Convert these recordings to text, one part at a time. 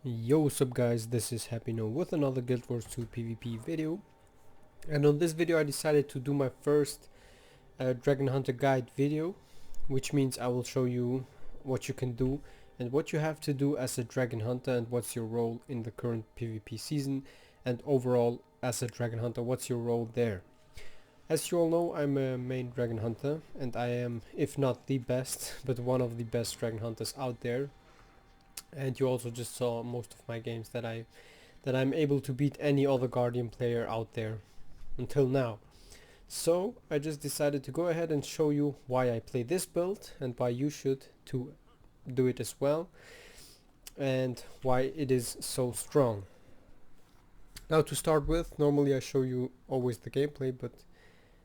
Yo, what's up guys, this is HappyNo with another Guild Wars 2 PvP video. And on this video I decided to do my first Dragonhunter guide video, which means I will show you what you can do and what you have to do as a Dragonhunter and what's your role in the current PvP season, and overall as a Dragonhunter what's your role there. As you all know, I'm a main Dragonhunter and I am, if not the best, but one of the best Dragonhunters out there. And you also just saw most of my games that I'm able to beat any other Guardian player out there until now. So I just decided to go ahead and show you why I play this build and why you should to do it as well, and why it is so strong. Now to start with, normally I show you always the gameplay, but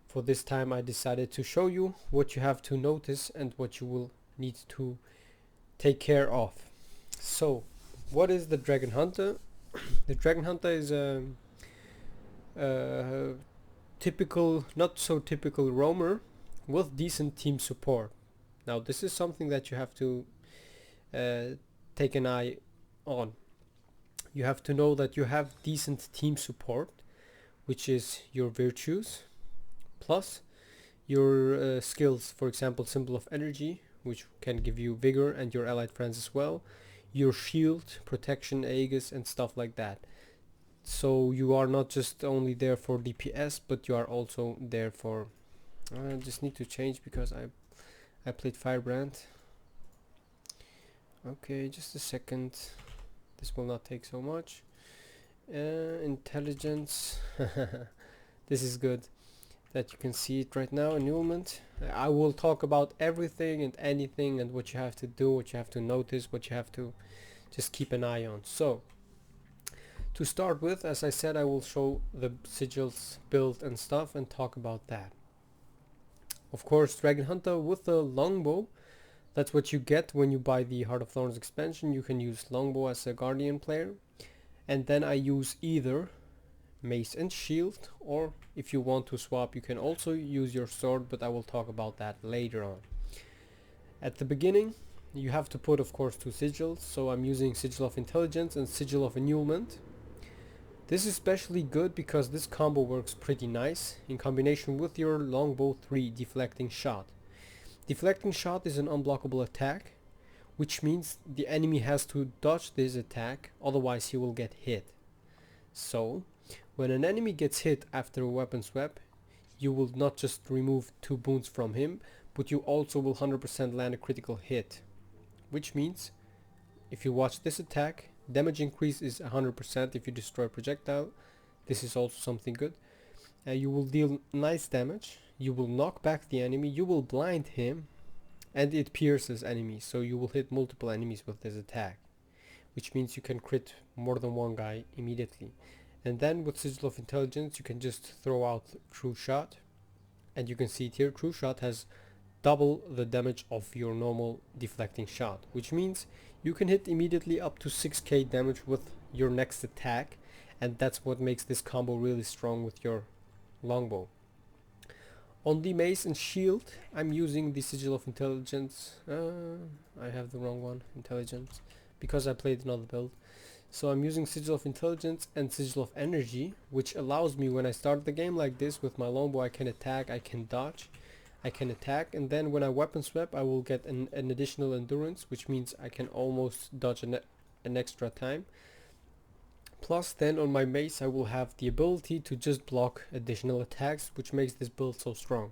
for this time I decided to show you what you have to notice and what you will need to take care of. So, what is the Dragonhunter? The Dragonhunter is a typical, not so typical roamer with decent team support. Now, this is something that you have to take an eye on. You have to know that you have decent team support, which is your virtues, plus your skills, for example, Symbol of Energy, which can give you vigor and your allied friends as well, your shield, protection, Aegis and stuff like that. So you are not just only there for DPS, but you are also there for... I just need to change because I played Firebrand. Okay, just a second. This will not take so much. Intelligence. This is good that you can see it right now. Annulment. I will talk about everything and anything and what you have to do, what you have to notice, what you have to just keep an eye on. So to start with, as I said, I will show the Sigils build and stuff and talk about that. Of course, Dragonhunter with the longbow, that's what you get when you buy the Heart of Thorns expansion. You can use longbow as a Guardian player, and then I use either mace and shield, or if you want to swap you can also use your sword, but I will talk about that later on. At the beginning you have to put, of course, 2 sigils, so I'm using Sigil of Intelligence and Sigil of Annulment. This is especially good because this combo works pretty nice in combination with your longbow 3 Deflecting Shot. Deflecting Shot is an unblockable attack, which means the enemy has to dodge this attack, otherwise he will get hit. So when an enemy gets hit after a weapon swap, you will not just remove 2 boons from him, but you also will 100% land a critical hit. Which means, if you watch this attack, damage increase is 100% if you destroy a projectile. This is also something good. You will deal nice damage, you will knock back the enemy, you will blind him, and it pierces enemies, so you will hit multiple enemies with this attack. Which means you can crit more than one guy immediately. And then with Sigil of Intelligence you can just throw out True Shot, and you can see it here, True Shot has double the damage of your normal Deflecting Shot, which means you can hit immediately up to 6k damage with your next attack, and that's what makes this combo really strong with your longbow. On the mace and shield I'm using the Sigil of Intelligence. I have the wrong one, Intelligence, because I played another build. So I'm using Sigil of Intelligence and Sigil of Energy, which allows me, when I start the game like this with my longbow, I can attack, I can dodge, I can attack, and then when I weapon swap I will get an additional endurance, which means I can almost dodge an extra time. Plus then on my mace I will have the ability to just block additional attacks, which makes this build so strong.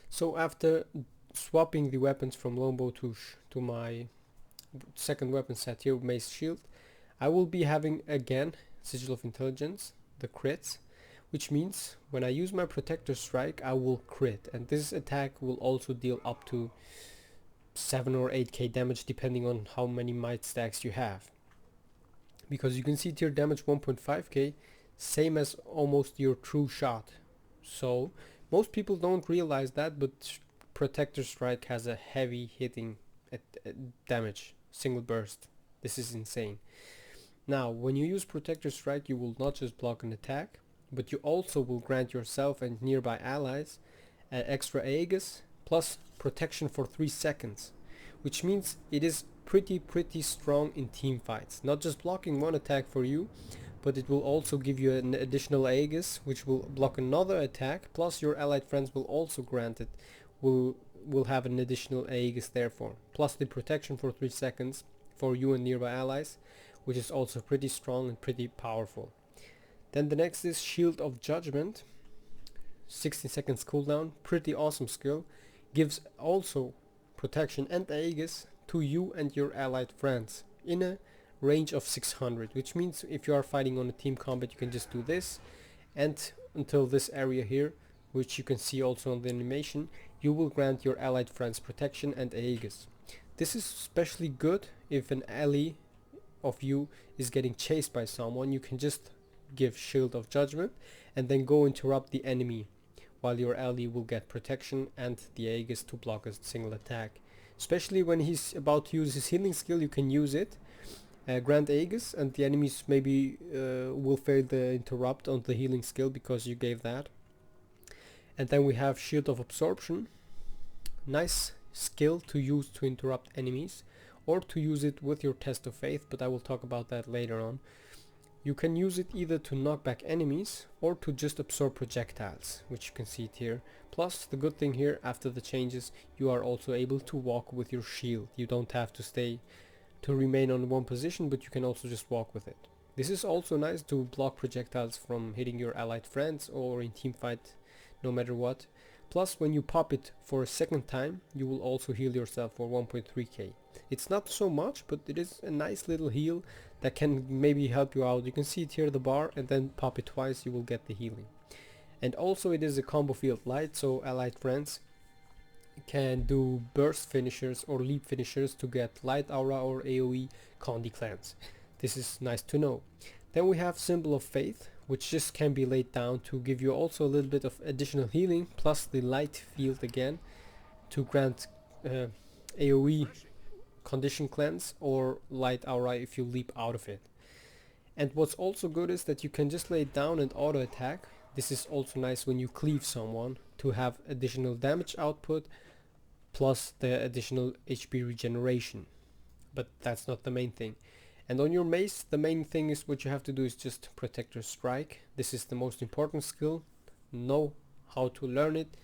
So after swapping the weapons from longbow to my second weapon set here, mace shield, I will be having again Sigil of Intelligence, the crits, which means when I use my Protector Strike I will crit, and this attack will also deal up to 7 or 8k damage depending on how many might stacks you have. Because you can see here damage 1.5k, same as almost your True Shot. So most people don't realize that, but Protector Strike has a heavy hitting damage, single burst. This is insane. Now when you use Protector Strike you will not just block an attack, but you also will grant yourself and nearby allies extra Aegis plus protection for 3 seconds, which means it is pretty strong in team fights. Not just blocking one attack for you, but it will also give you an additional Aegis, which will block another attack, plus your allied friends will also grant it, will have an additional Aegis therefore, plus the protection for 3 seconds for you and nearby allies, which is also pretty strong and pretty powerful. Then the next is Shield of Judgement, 16 seconds cooldown, pretty awesome skill, gives also protection and Aegis to you and your allied friends in a range of 600, which means if you are fighting on a team combat you can just do this, and until this area here, which you can see also on the animation, you will grant your allied friends protection and Aegis. This is especially good if an ally of you is getting chased by someone. You can just give Shield of Judgment and then go interrupt the enemy, while your ally will get protection and the Aegis to block a single attack. Especially when he's about to use his healing skill, you can use it, grant Aegis, and the enemies maybe will fail the interrupt on the healing skill because you gave that. And then we have Shield of Absorption, nice skill to use to interrupt enemies, or to use it with your Test of Faith, but I will talk about that later on. You can use it either to knock back enemies or to just absorb projectiles, which you can see it here. Plus, the good thing here, after the changes, you are also able to walk with your shield. You don't have to remain on one position, but you can also just walk with it. This is also nice to block projectiles from hitting your allied friends or in team fight, no matter what. Plus, when you pop it for a second time, you will also heal yourself for 1.3k. It's not so much, but it is a nice little heal that can maybe help you out. You can see it here, the bar, and then pop it twice, you will get the healing. And also it is a combo field light, so allied friends can do burst finishers or leap finishers to get light aura or AoE Condi cleanse. This is nice to know. Then we have Symbol of Faith, which just can be laid down to give you also a little bit of additional healing, plus the light field again to grant AoE condition cleanse or light aura if you leap out of it. And what's also good is that you can just lay it down and auto attack. This is also nice when you cleave someone to have additional damage output plus the additional HP regeneration, but that's not the main thing. And on your mace, the main thing is what you have to do is just Protector Strike. This is the most important skill. Know how to learn it,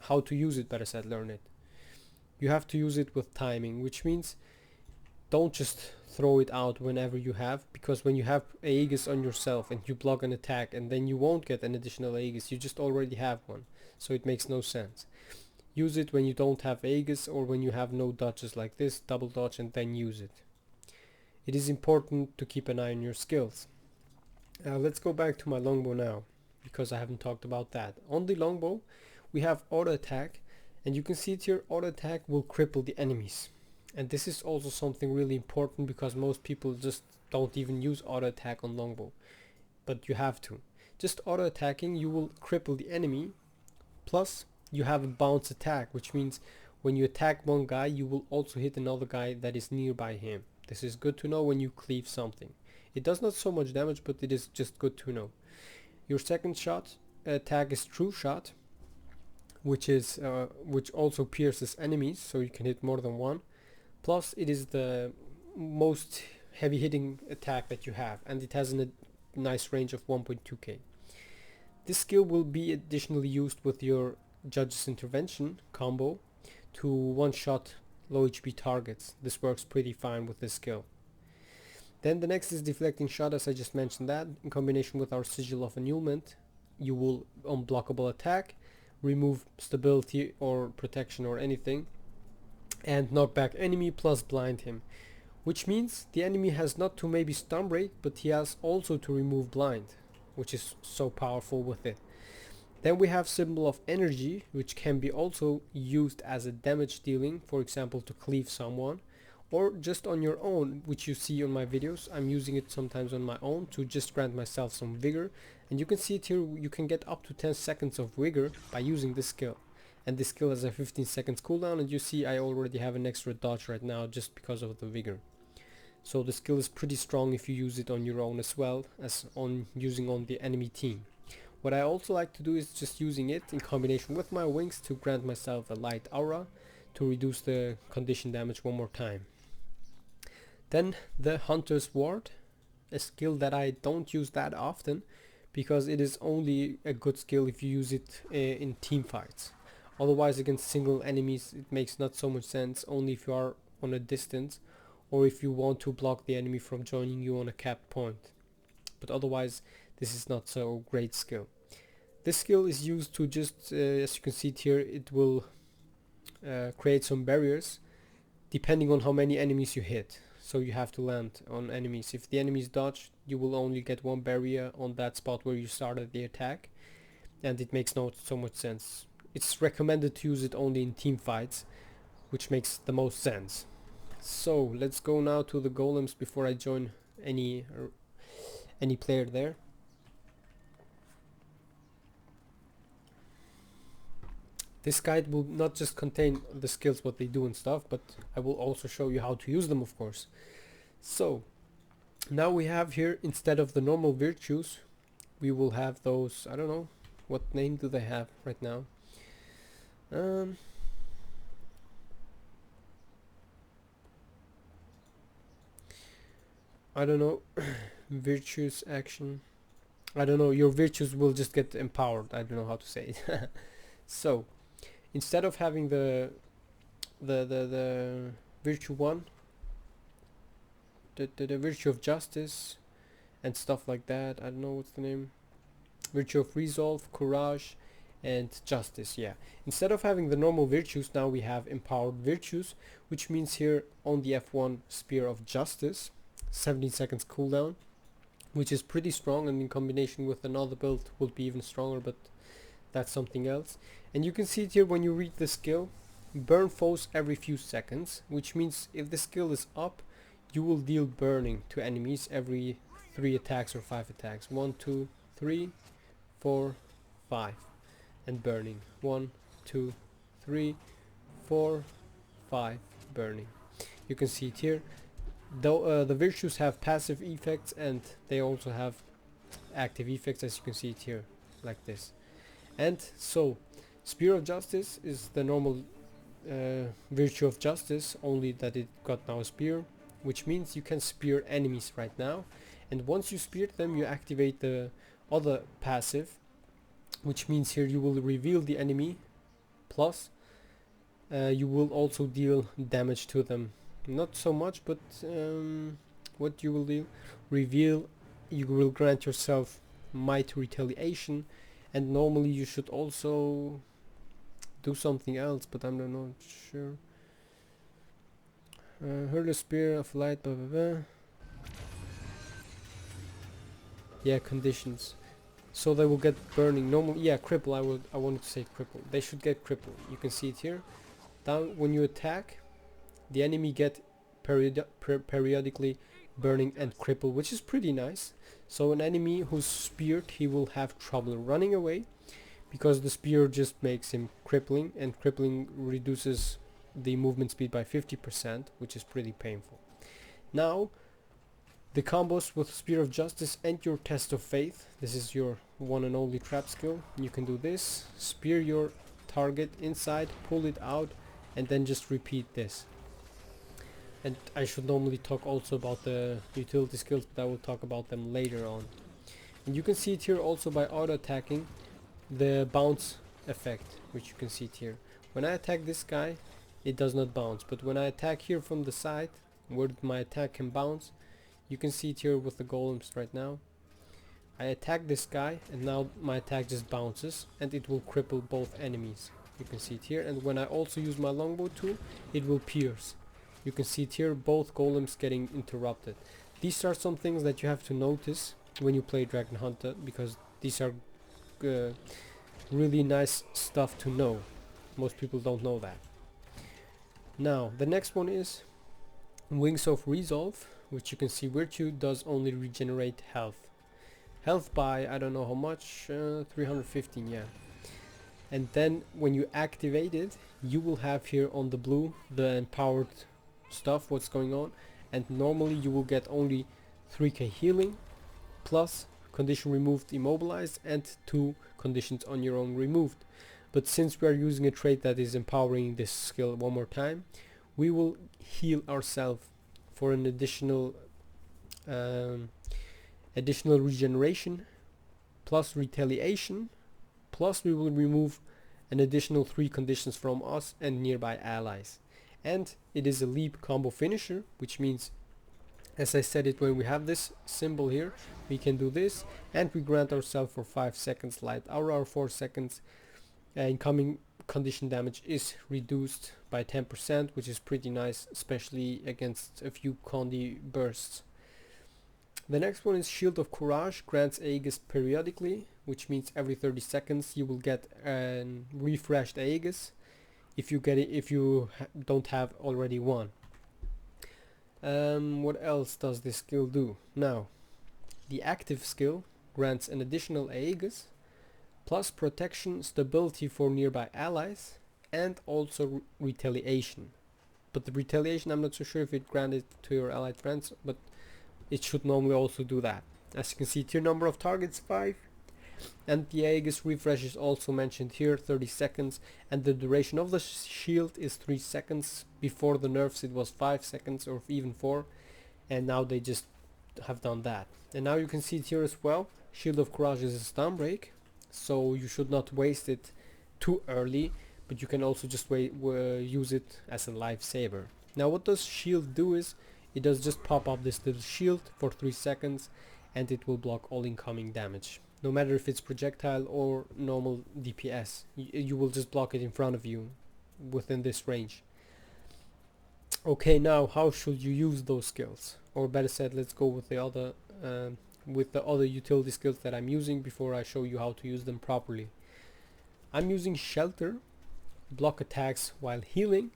how to use it, better said, learn it. You have to use it with timing, which means don't just throw it out whenever you have, because when you have Aegis on yourself and you block an attack and then you won't get an additional Aegis, you just already have one, so it makes no sense. Use it when you don't have Aegis or when you have no dodges like this, double dodge and then use it. It is important to keep an eye on your skills. Let's go back to my longbow now, because I haven't talked about that. On the longbow we have auto attack, and you can see it here, auto attack will cripple the enemies. And this is also something really important because most people just don't even use auto attack on longbow, but you have to. Just auto attacking, you will cripple the enemy, plus you have a bounce attack, which means when you attack one guy you will also hit another guy that is nearby him. This is good to know when you cleave something. It does not so much damage, but it is just good to know. Your second shot attack is True Shot, which also pierces enemies, so you can hit more than one. Plus it is the most heavy hitting attack that you have, and it has a nice range of 1.2k. This skill will be additionally used with your Judge's Intervention combo to one-shot low HP targets. This works pretty fine with this skill. Then the next is Deflecting Shot, as I just mentioned that. In combination with our Sigil of Annulment, you will unblockable attack, remove stability or protection or anything, and knock back enemy plus blind him. Which means the enemy has not to maybe stun break, but he has also to remove blind, which is so powerful with it. Then we have Symbol of Energy, which can be also used as a damage dealing, for example to cleave someone, or just on your own, which you see on my videos. I'm using it sometimes on my own to just grant myself some vigor, and you can see it here, you can get up to 10 seconds of vigor by using this skill. And this skill has a 15 seconds cooldown, and you see I already have an extra dodge right now just because of the vigor. So the skill is pretty strong if you use it on your own as well as on using on the enemy team. What I also like to do is just using it in combination with my wings to grant myself a light aura to reduce the condition damage one more time. Then the Hunter's Ward, a skill that I don't use that often because it is only a good skill if you use it in team fights. Otherwise against single enemies it makes not so much sense, only if you are on a distance or if you want to block the enemy from joining you on a capped point. But otherwise this is not so great skill. This skill is used to just, as you can see it here, it will create some barriers depending on how many enemies you hit. So you have to land on enemies. If the enemies dodge, you will only get one barrier on that spot where you started the attack, and it makes not so much sense. It's recommended to use it only in team fights, which makes the most sense. So let's go now to the golems before I join any player there. This guide will not just contain the skills, what they do and stuff, but I will also show you how to use them, of course. So now we have here, instead of the normal virtues, we will have those, I don't know, what name do they have right now? I don't know. Virtues, action, I don't know. Your virtues will just get empowered. I don't know how to say it. So instead of having the virtue 1, the virtue of justice and stuff like that, I don't know what's the name, virtue of resolve, courage and justice, yeah. Instead of having the normal virtues, now we have empowered virtues, which means here on the F1 spear of justice, 17 seconds cooldown, which is pretty strong, and in combination with another build will be even stronger, but that's something else. And you can see it here when you read the skill, burn foes every few seconds, which means if the skill is up, you will deal burning to enemies every 3 attacks or 5 attacks. 1, 2, 3, 4, 5, and burning. 1, 2, 3, 4, 5, burning. You can see it here. Though the virtues have passive effects and they also have active effects, as you can see it here, like this. And so Spear of Justice is the normal virtue of justice, only that it got now a spear, which means you can spear enemies right now, and once you spear them you activate the other passive, which means here you will reveal the enemy, plus you will also deal damage to them. Not so much, but what you will do, reveal, you will grant yourself might retaliation, and normally you should also do something else, but I'm not sure. Hurl a spear of light, blah blah blah. Yeah, conditions. So they will get burning. Normally, yeah, cripple. I wanted to say cripple. They should get cripple. You can see it here. Down when you attack, the enemy get periodically burning and cripple, which is pretty nice. So an enemy who's speared, he will have trouble running away, because the spear just makes him crippling, and crippling reduces the movement speed by 50%, which is pretty painful. Now the combos with Spear of Justice and your Test of Faith. This is your one and only trap skill. You can do this, spear your target inside, pull it out, and then just repeat this. And I should normally talk also about the utility skills, but I will talk about them later on. And you can see it here also by auto attacking, the bounce effect, which you can see it here. When I attack this guy, it does not bounce, but when I attack here from the side, where my attack can bounce, you can see it here with the golems right now. I attack this guy, and now my attack just bounces, and it will cripple both enemies. You can see it here, and when I also use my longbow tool, it will pierce. You can see it here, both golems getting interrupted. These are some things that you have to notice when you play Dragonhunter, because these are really nice stuff to know. Most people don't know that. Now the next one is Wings of Resolve, which you can see virtue does only regenerate health by I don't know how much, 315, yeah. And then when you activate it, you will have here on the blue the empowered stuff, what's going on, and normally you will get only 3k healing plus condition removed immobilized and 2 conditions on your own removed. But since we are using a trait that is empowering this skill one more time, we will heal ourselves for an additional regeneration plus retaliation, plus we will remove an additional 3 conditions from us and nearby allies. And it is a leap combo finisher, which means, as I said it, when we have this symbol here, we can do this, and we grant ourselves for 5 seconds light aura or 4 seconds. Incoming condition damage is reduced by 10%, which is pretty nice, especially against a few Condi bursts. The next one is Shield of Courage, grants Aegis periodically, which means every 30 seconds you will get a refreshed Aegis if you get it, if you don't have already one. What else does this skill do? Now, the active skill grants an additional Aegis, plus protection, stability for nearby allies, and also retaliation. But the retaliation, I'm not so sure if it granted to your allied friends, but it should normally also do that. As you can see, tier number of targets 5, and the Aegis refresh is also mentioned here, 30 seconds, and the duration of the shield is 3 seconds. Before the nerfs it was 5 seconds or even 4, and now they just have done that. And now you can see it here as well, Shield of Courage is a stun break, so you should not waste it too early, but you can also just use it as a lifesaver. Now what does shield do is, it does just pop up this little shield for 3 seconds, and it will block all incoming damage. No matter if it's projectile or normal DPS, you will just block it in front of you within this range. Okay, now how should you use those skills? Or better said, let's go with the other utility skills that I'm using before I show you how to use them properly. I'm using Shelter, block attacks while healing.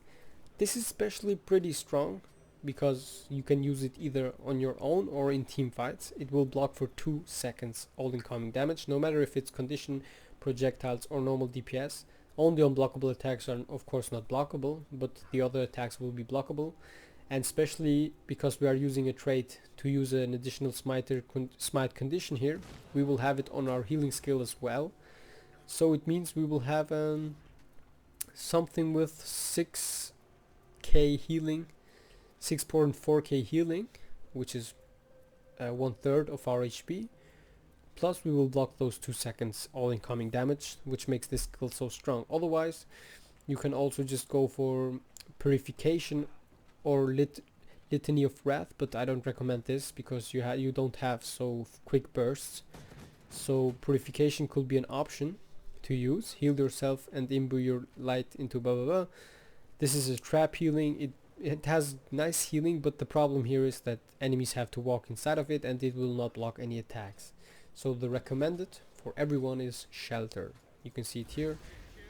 This is especially pretty strong because you can use it either on your own or in team fights. It will block for 2 seconds all incoming damage, no matter if it's condition, projectiles or normal DPS. Only unblockable attacks are of course not blockable, but the other attacks will be blockable. And especially because we are using a trait to use an additional smite condition here, we will have it on our healing skill as well. So it means we will have something with 6k healing, 6.4k healing, which is 1/3 of our HP. Plus we will block those 2 seconds all incoming damage, which makes this skill so strong. Otherwise, you can also just go for Purification or Litany of Wrath, but I don't recommend this because you don't have so quick bursts. So Purification could be an option to use. Heal yourself and imbue your light into blah blah blah. This is a trap healing. It has nice healing, but the problem here is that enemies have to walk inside of it and it will not block any attacks. So the recommended for everyone is Shelter. You can see it here.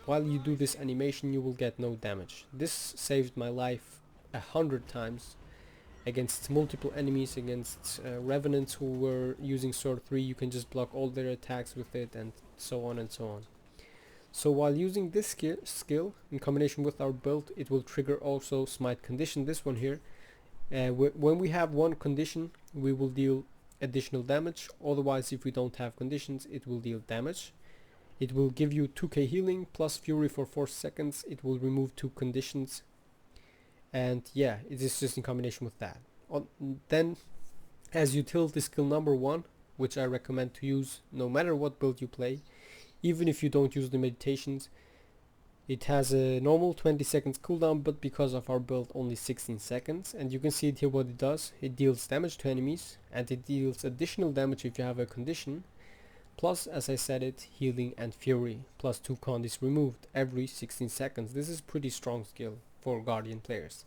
While you do this animation you will get no damage. This saved my life 100 times against multiple enemies, against revenants who were using sword 3. You can just block all their attacks with it, and so on and so on. So while using this skill in combination with our build, it will trigger also smite condition, this one here. When we have one condition we will deal additional damage, otherwise if we don't have conditions it will deal damage. It will give you 2k healing plus fury for 4 seconds. It will remove 2 conditions, and yeah, it is just in combination with that. Then as utility skill number 1, which I recommend to use no matter what build you play, even if you don't use the meditations, it has a normal 20 seconds cooldown, but because of our build only 16 seconds. And you can see it here what it does. It deals damage to enemies, and it deals additional damage if you have a condition, plus, as I said it, healing and fury, plus 2 condis removed every 16 seconds. This is pretty strong skill for Guardian players.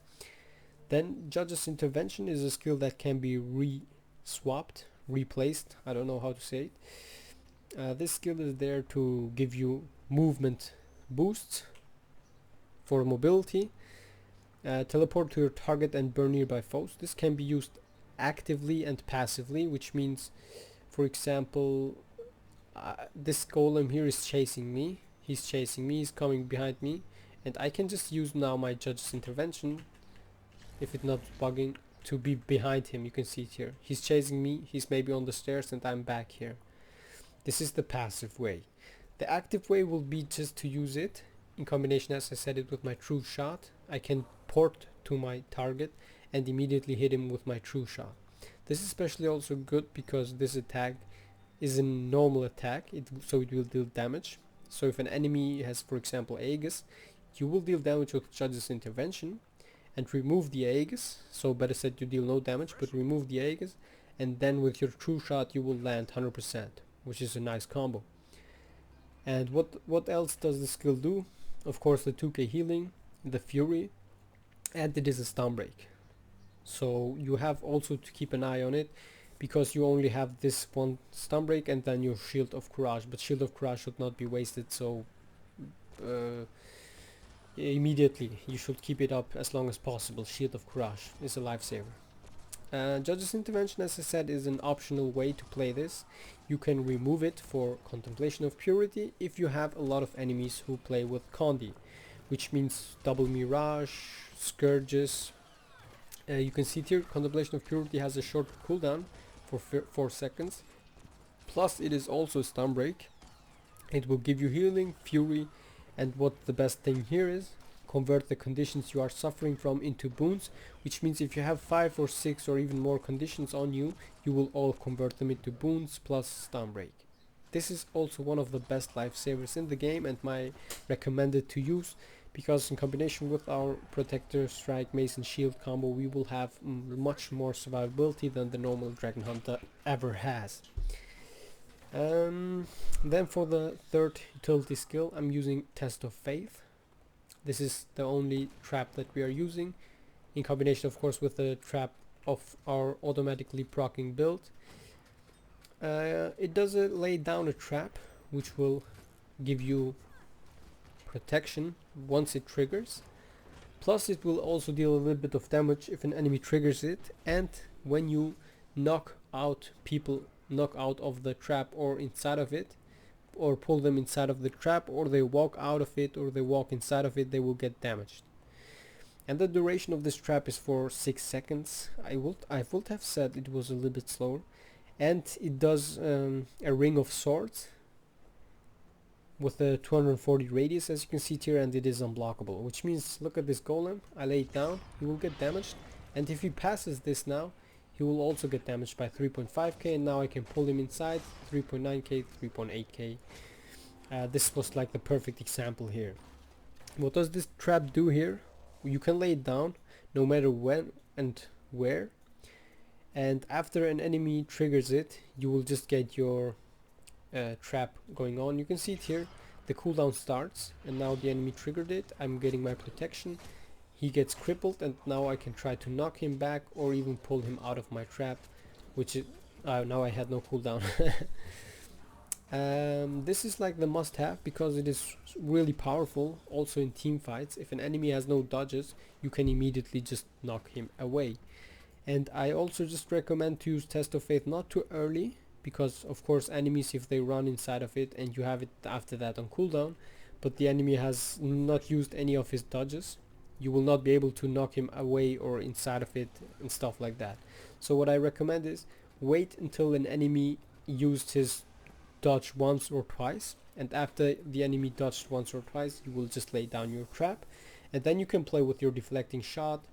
Then Judge's Intervention is a skill that can be replaced, I don't know how to say it. This skill is there to give you movement boosts for mobility, teleport to your target and burn nearby foes. This can be used actively and passively, which means, for example, this golem here is chasing me, he's coming behind me, and I can just use now my Judge's Intervention, if it's not bugging, to be behind him. You can see it here, he's chasing me, he's maybe on the stairs and I'm back here. This is the passive way. The active way will be just to use it in combination, as I said it, with my true shot. I can port to my target and immediately hit him with my true shot. This is especially also good because this attack is a normal attack, so it will deal damage. So if an enemy has, for example, Aegis, you will deal damage with Judge's Intervention and remove the Aegis. So better said, you deal no damage, but remove the Aegis, and then with your true shot you will land 100%, which is a nice combo. And what else does the skill do? Of course, the 2k healing, the fury, and it is a stun break. So you have also to keep an eye on it, because you only have this one stun break and then your Shield of Courage, but Shield of Courage should not be wasted, so immediately you should keep it up as long as possible. Shield of Courage is a lifesaver. Judge's Intervention, as I said, is an optional way to play this. You can remove it for Contemplation of Purity if you have a lot of enemies who play with Condi, which means double Mirage, Scourges. You can see here Contemplation of Purity has a short cooldown for 4 seconds, plus it is also a stun break. It will give you healing, fury, and what the best thing here is, convert the conditions you are suffering from into boons, which means if you have 5 or 6 or even more conditions on you, you will all convert them into boons plus stun break. This is also one of the best lifesavers in the game and my recommended to use, because in combination with our Protector, Strike, Mace and Shield combo, we will have much more survivability than the normal Dragonhunter ever has. Then for the third utility skill, I'm using Test of Faith. This is the only trap that we are using, in combination of course with the trap of our automatically proccing build. It does lay down a trap which will give you protection once it triggers, plus it will also deal a little bit of damage if an enemy triggers it, and when you knock out of the trap or inside of it, or pull them inside of the trap, or they walk out of it, or they walk inside of it, they will get damaged. And the duration of this trap is for 6 seconds. I would have said it was a little bit slower. And it does a ring of swords with a 240 radius, as you can see here, and it is unblockable, which means, look at this golem, I lay it down, he will get damaged, and if he passes this now, he will also get damaged by 3.5k, and now I can pull him inside, 3.9k, 3.8k. This was like the perfect example here. What does this trap do here? You can lay it down no matter when and where, and after an enemy triggers it, you will just get your trap going on. You can see it here, the cooldown starts, and now the enemy triggered it, I'm getting my protection, he gets crippled, and now I can try to knock him back or even pull him out of my trap, which is now I had no cooldown. This is like the must have, because it is really powerful also in team fights. If an enemy has no dodges, you can immediately just knock him away. And I also just recommend to use Test of Faith not too early, because of course enemies, if they run inside of it and you have it after that on cooldown, but the enemy has not used any of his dodges, you will not be able to knock him away or inside of it and stuff like that. So what I recommend is wait until an enemy used his dodge once or twice, and after the enemy dodged once or twice, you will just lay down your trap, and then you can play with your Deflecting Shot,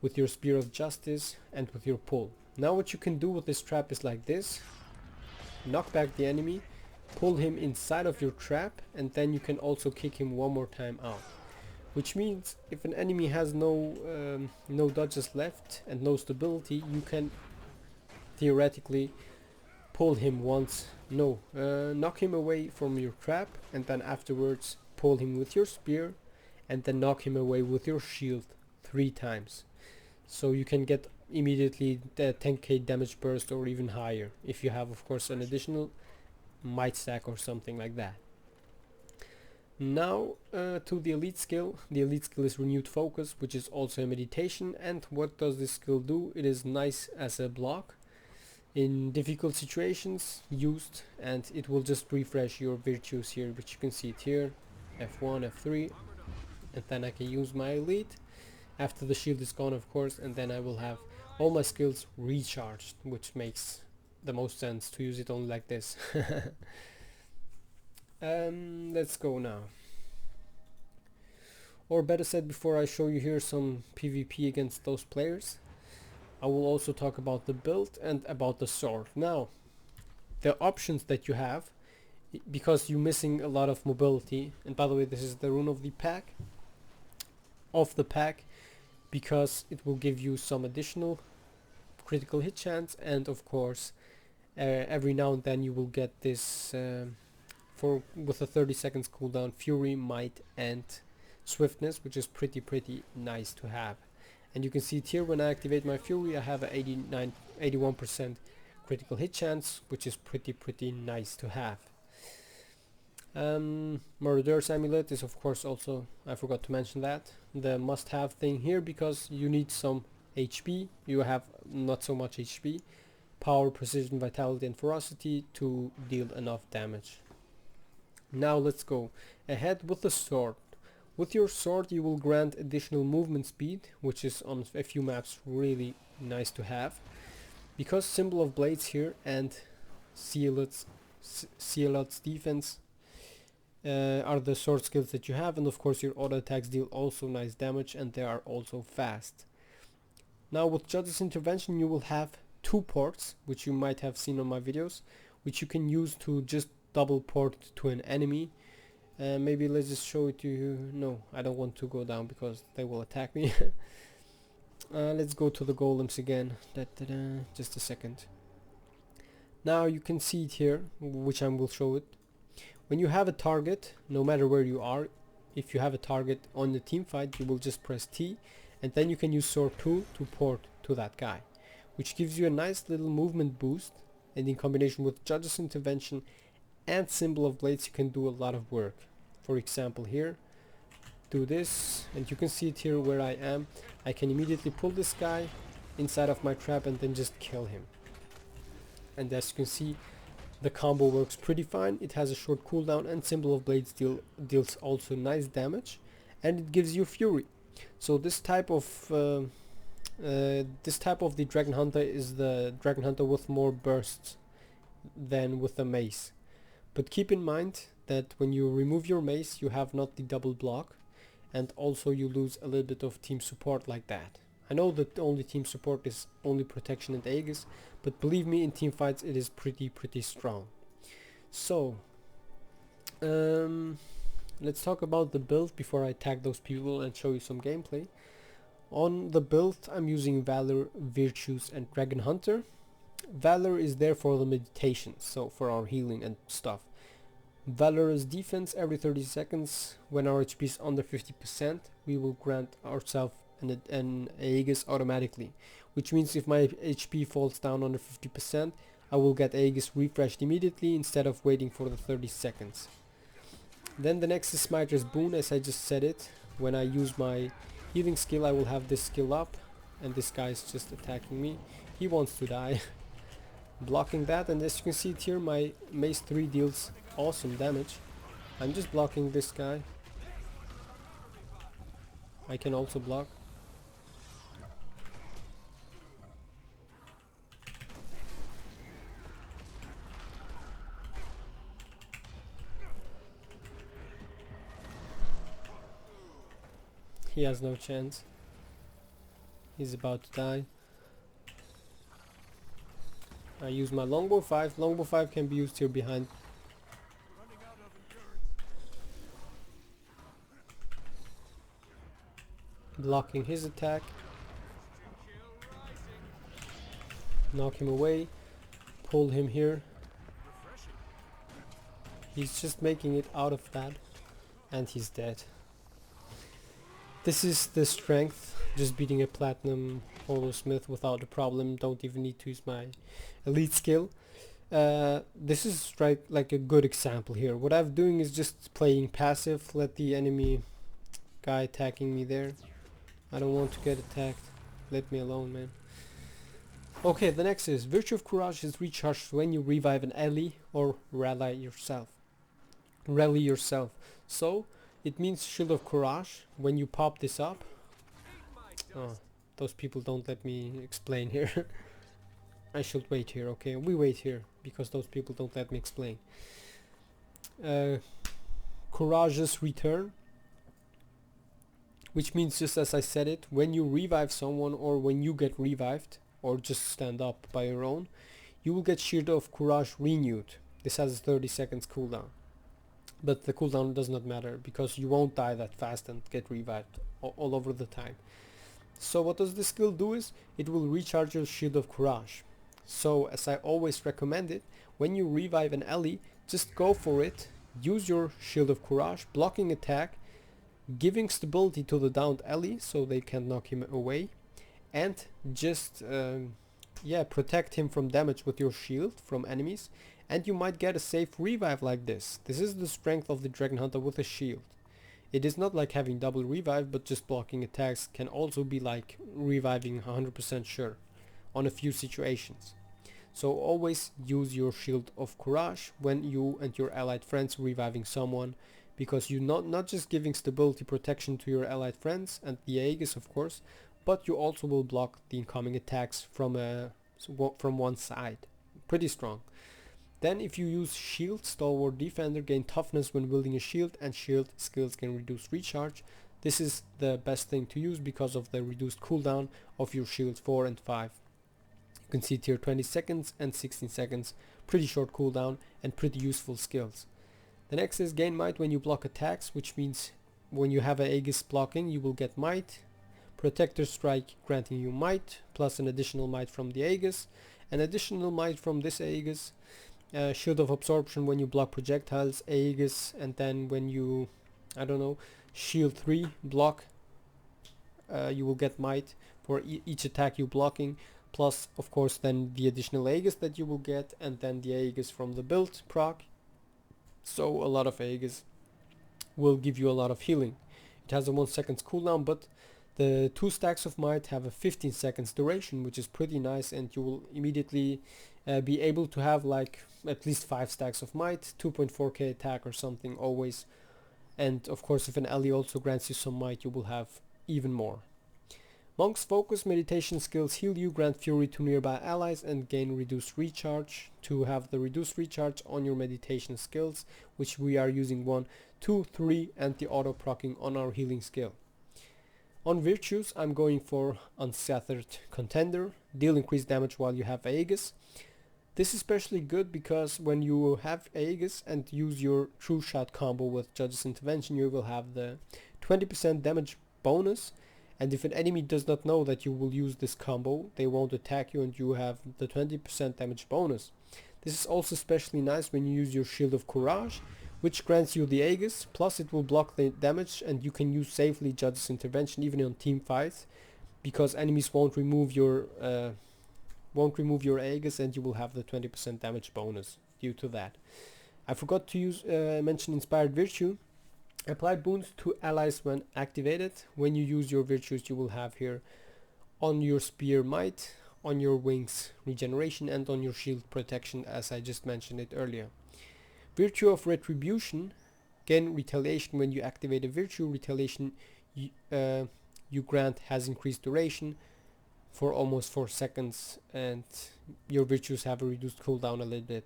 with your Spear of Justice, and with your pull. Now what you can do with this trap is like this: knock back the enemy, pull him inside of your trap, and then you can also kick him one more time out. Which means if an enemy has no dodges left and no stability, you can theoretically pull him once, knock him away from your trap, and then afterwards pull him with your spear, and then knock him away with your shield 3 times. So you can get immediately the 10k damage burst or even higher, if you have of course an additional might stack or something like that. Now to the elite skill. The elite skill is Renewed Focus, which is also a meditation. And what does this skill do? It is nice as a block in difficult situations used, and it will just refresh your virtues here, which you can see it here, F1, F3, and then I can use my elite after the shield is gone of course, and then I will have all my skills recharged, which makes the most sense to use it only like this. Let's go now. Or better said, before I show you here some PvP against those players, I will also talk about the build and about the sword. Now, the options that you have, because you're missing a lot of mobility, and by the way, this is the rune of the pack, because it will give you some additional critical hit chance, and of course, every now and then you will get this with a 30 seconds cooldown, Fury, Might, and Swiftness, which is pretty nice to have. And you can see it here, when I activate my Fury, I have a 81% critical hit chance, which is pretty nice to have. Murder's Amulet is of course also, I forgot to mention that, the must-have thing here, because you need some HP. You have not so much HP, power, precision, vitality, and ferocity to deal enough damage. Now let's go ahead with the sword. With your sword you will grant additional movement speed, which is on a few maps really nice to have, because Symbol of Blades here and Sigils Defense are the sword skills that you have, and of course your auto attacks deal also nice damage, and they are also fast. Now with Judge's Intervention you will have 2 ports, which you might have seen on my videos, which you can use to just double port to an enemy. Maybe let's just show it to you. No, I don't want to go down because they will attack me. Let's go to the Golems again. Just a second. Now you can see it here, which I will show it. When you have a target, no matter where you are, if you have a target on the team fight, you will just press T, and then you can use sword 2 to port to that guy, which gives you a nice little movement boost, and in combination with Judge's Intervention and Symbol of Blades you can do a lot of work. For example here, do this, and you can see it here where I am. I can immediately pull this guy inside of my trap and then just kill him. And as you can see, the combo works pretty fine. It has a short cooldown, and Symbol of Blades deals also nice damage, and it gives you Fury. So this type of the Dragonhunter is the Dragonhunter with more bursts than with the mace. But keep in mind that when you remove your mace you have not the double block, and also you lose a little bit of team support like that. I know that the only team support is only protection and Aegis, but believe me, in team fights it is pretty strong. So let's talk about the build before I tag those people and show you some gameplay. On the build I'm using Valor, Virtues, and Dragonhunter. Valor is there for the meditation, so for our healing and stuff. Valor is defense. Every 30 seconds when our HP is under 50% we will grant ourselves an Aegis automatically, which means if my HP falls down under 50% I will get Aegis refreshed immediately instead of waiting for the 30 seconds. Then the next is Smiter's Boon, as I just said it. When I use my healing skill I will have this skill up, and this guy is just attacking me. He wants to die. Blocking that, and as you can see it here, my mace 3 deals awesome damage. I'm just blocking this guy. I can also block. He has no chance. He's about to die. I use my longbow 5. Longbow 5 can be used here behind. Blocking his attack. Knock him away. Pull him here. He's just making it out of that. And he's dead. This is the strength. Just beating a platinum Holosmith without a problem. Don't even need to use my elite skill. This is like a good example here. What I'm doing is just playing passive. Let the enemy guy attacking me there. I don't want to get attacked. Let me alone, man. Okay, the next is Virtue of Courage is recharged when you revive an ally or rally yourself. So it means Shield of Courage. When you pop this up, oh, those people don't let me explain here. I should wait here. Okay, we wait here because those people don't let me explain. Courageous Return, which means, just as I said it, when you revive someone or when you get revived, or just stand up by your own, you will get Shield of Courage renewed. This has a 30 seconds cooldown, but the cooldown does not matter because you won't die that fast and get revived all over the time. So what does this skill do is, it will recharge your Shield of Courage. So as I always recommend it, when you revive an ally, just go for it, use your Shield of Courage, blocking attack, giving stability to the downed ally so they can knock him away, and just protect him from damage with your shield from enemies, and you might get a safe revive like this. This is the strength of the Dragonhunter with a shield. It is not like having double revive, but just blocking attacks can also be like reviving 100% sure on a few situations. So always use your Shield of Courage when you and your allied friends reviving someone, because you're not just giving stability protection to your allied friends and the Aegis of course, but you also will block the incoming attacks from one side. Pretty strong. Then if you use Shield, Stalwart Defender gain toughness when wielding a shield, and shield skills can reduce recharge. This is the best thing to use because of the reduced cooldown of your shields 4 and 5. You can see it here, 20 seconds and 16 seconds. Pretty short cooldown and pretty useful skills. The next is gain might when you block attacks, which means when you have an Aegis blocking you will get might. Protector Strike granting you might, plus an additional might from the Aegis, an additional might from this Aegis. Shield of Absorption when you block projectiles, Aegis, and then when you, shield 3 block, you will get might for each attack you blocking, plus of course then the additional Aegis that you will get, and then the Aegis from the build proc. So a lot of Aegis will give you a lot of healing. It has a 1 second cooldown, but the 2 stacks of might have a 15 seconds duration, which is pretty nice, and you will immediately be able to have like at least 5 stacks of might, 2.4k attack or something always. And of course if an ally also grants you some might, you will have even more. Monk's Focus meditation skills heal you, grant fury to nearby allies, and gain reduced recharge. To have the reduced recharge on your meditation skills, which we are using 1, 2, 3 and the auto proccing on our healing skill. On virtues I'm going for Unscattered Contender, deal increased damage while you have Aegis. This is especially good because when you have Aegis and use your True Shot combo with Judge's Intervention, you will have the 20% damage bonus, and if an enemy does not know that you will use this combo, they won't attack you and you have the 20% damage bonus. This is also especially nice when you use your Shield of Courage, which grants you the Aegis, plus it will block the damage, and you can use safely Judge's Intervention even on team fights, because enemies won't remove your Aegis, and you will have the 20% damage bonus due to that. I forgot to mention Inspired Virtue. Apply boons to allies when activated. When you use your virtues, you will have here on your spear might, on your wings regeneration, and on your shield protection, as I just mentioned it earlier. Virtue of Retribution, gain retaliation when you activate a virtue. Retaliation you grant has increased duration for almost 4 seconds, and your virtues have a reduced cooldown a little bit.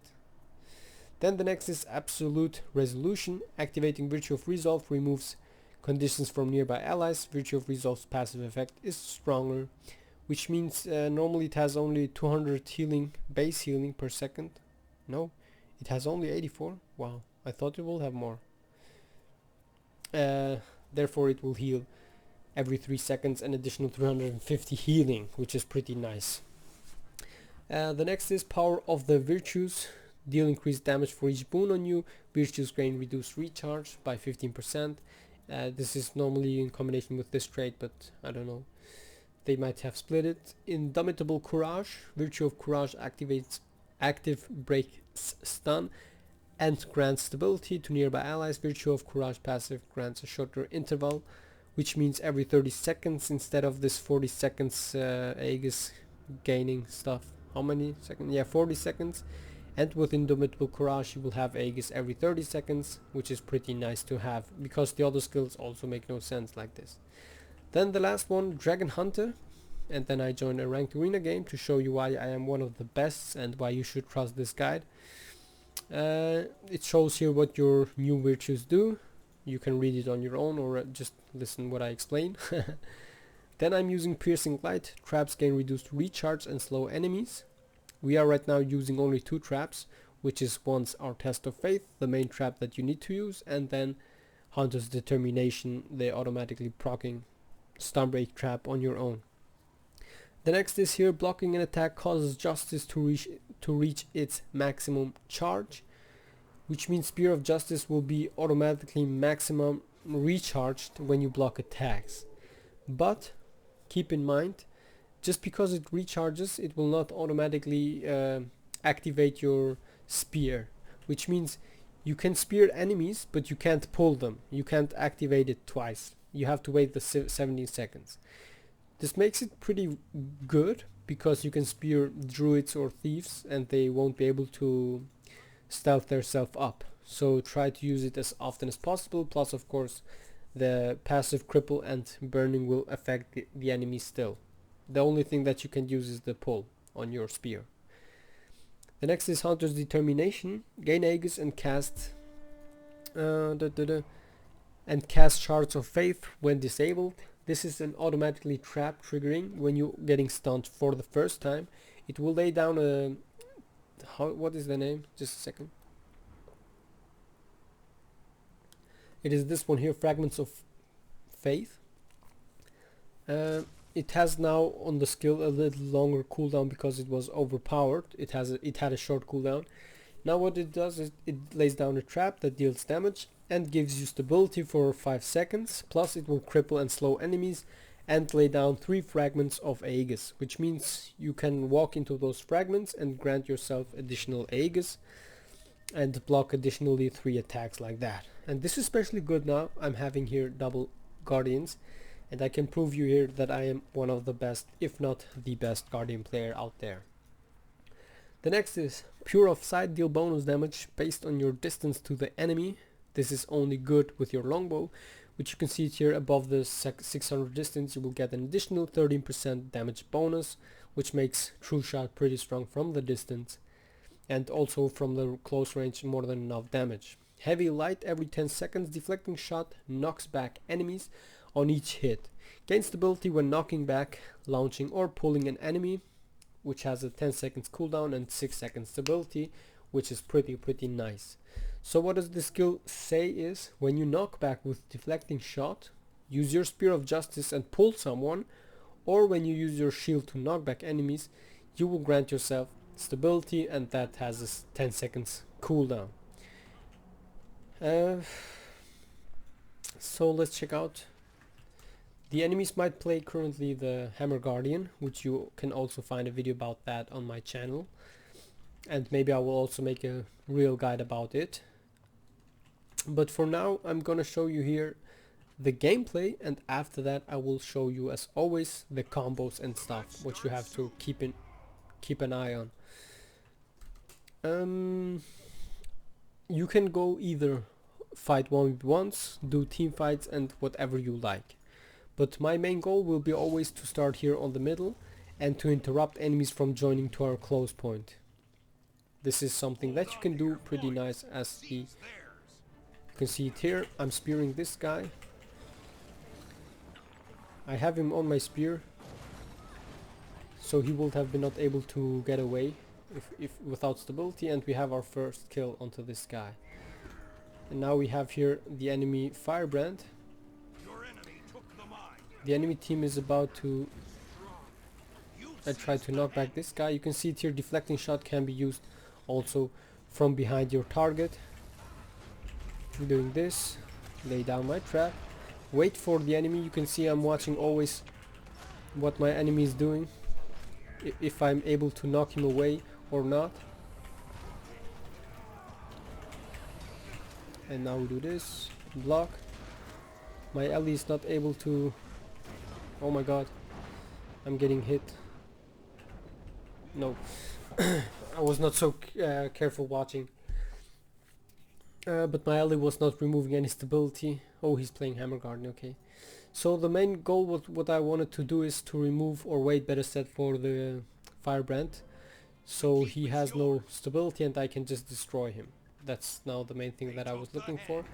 Then the next is Absolute Resolution. Activating Virtue of Resolve removes conditions from nearby allies. Virtue of Resolve's passive effect is stronger, which means normally it has only 200 healing, base healing per second. No, it has only 84. Wow, I thought it will have more. Therefore it will heal every 3 seconds, an additional 350 healing, which is pretty nice. The next is Power of the Virtues. Deal increased damage for each boon on you. Virtues gain reduced recharge by 15%. This is normally in combination with this trait, but I don't know. They might have split it. Indomitable Courage. Virtue of Courage activates active break stun and grants stability to nearby allies. Virtue of Courage passive grants a shorter interval, which means every 30 seconds instead of this 40 seconds Aegis gaining stuff. How many seconds? Yeah, 40 seconds. And with Indomitable Courage you will have Aegis every 30 seconds, which is pretty nice to have, because the other skills also make no sense like this. Then the last one, Dragonhunter, and then I joined a ranked arena game to show you why I am one of the best and why you should trust this guide. It shows here what your new virtues do. You can read it on your own or just listen what I explain. Then I'm using Piercing Light. Traps gain reduced recharge and slow enemies. We are right now using only 2 traps, which is once our Test of Faith, the main trap that you need to use, and then Hunter's Determination, the automatically proccing Stunbreak trap on your own. The next is here, blocking an attack causes Justice to reach its maximum charge, which means Spear of Justice will be automatically maximum recharged when you block attacks. But keep in mind, just because it recharges, it will not automatically activate your spear, which means you can spear enemies, but you can't pull them. You can't activate it twice. You have to wait the 17 seconds. This makes it pretty good because you can spear druids or thieves and they won't be able to stealth themselves up. So try to use it as often as possible. Plus, of course, the passive cripple and burning will affect the enemy still. The only thing that you can use is the pull on your spear. The next is Hunter's Determination. Gain Aegis and cast Shards of Faith when disabled. This is an automatically trap triggering when you're getting stunned for the first time. It will lay down a... what is the name? Just a second. It is this one here, Fragments of Faith. It has now on the skill a little longer cooldown because it was overpowered. It had a short cooldown. Now what it does is it lays down a trap that deals damage and gives you stability for 5 seconds, plus it will cripple and slow enemies and lay down 3 fragments of Aegis, which means you can walk into those fragments and grant yourself additional Aegis and block additionally 3 attacks like that. And this is especially good now. I'm having here double Guardians and I can prove you here that I am one of the best, if not the best Guardian player out there. The next is Pure of Sight, deal bonus damage based on your distance to the enemy. This is only good with your longbow, which you can see here above the 600 distance. You will get an additional 13% damage bonus, which makes True Shot pretty strong from the distance, and also from the close range more than enough damage. Heavy Light, every 10 seconds, Deflecting Shot knocks back enemies on each hit. Gain stability when knocking back, launching or pulling an enemy, which has a 10 seconds cooldown and 6 seconds stability, which is pretty nice. So what does this skill say is, when you knock back with Deflecting Shot, use your Spear of Justice and pull someone, or when you use your shield to knock back enemies, you will grant yourself stability, and that has a 10 seconds cooldown. So let's check out. The enemies might play currently the Hammer Guardian, which you can also find a video about that on my channel, and maybe I will also make a real guide about it. But for now I'm gonna show you here the gameplay, and after that I will show you, as always, the combos and stuff which you have to keep an eye on. You can go either fight 1v1s, do team fights, and whatever you like. But my main goal will be always to start here on the middle and to interrupt enemies from joining to our close point. This is something that you can do pretty nice, as you can see it here. I'm spearing this guy. I have him on my spear, so he would have been not able to get away if without stability, and we have our first kill onto this guy. And now we have here the enemy Firebrand. The enemy team is about to try to knock back this guy. You can see it here, Deflecting Shot can be used also from behind your target. Doing this, lay down my trap, wait for the enemy. You can see I'm watching always what my enemy is doing, if I'm able to knock him away or not. And now we do this, block. My ally is not able to... Oh my god, I'm getting hit. No, I was not so careful watching. But my ally was not removing any stability. Oh, he's playing Hammer Guardian, okay. So the main goal, what I wanted to do is to remove, or wait, better said, for the Firebrand, so he has no stability and I can just destroy him. That's now the main thing that I was looking for.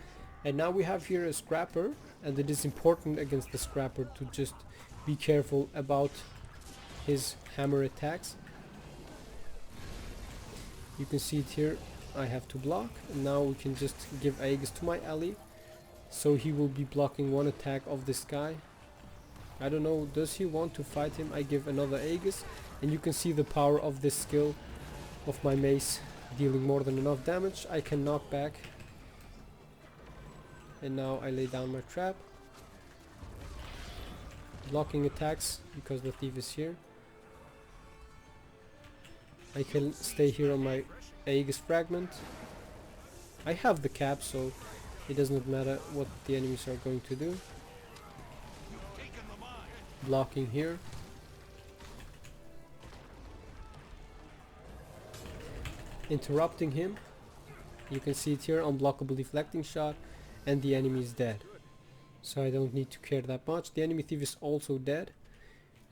And now we have here a Scrapper, and it is important against the Scrapper to just be careful about his hammer attacks. You can see it here. I have to block, and now we can just give Aegis to my ally, so he will be blocking one attack of this guy. I don't know, does he want to fight him? I give another Aegis, and you can see the power of this skill of my mace dealing more than enough damage. I can knock back, and now I lay down my trap, blocking attacks because the thief is here. I can stay here on my Aegis fragment. I have the cap, so it does not matter what the enemies are going to do. Blocking here. Interrupting him. You can see it here, unblockable deflecting shot, and the enemy is dead. So I don't need to care that much. The enemy thief is also dead.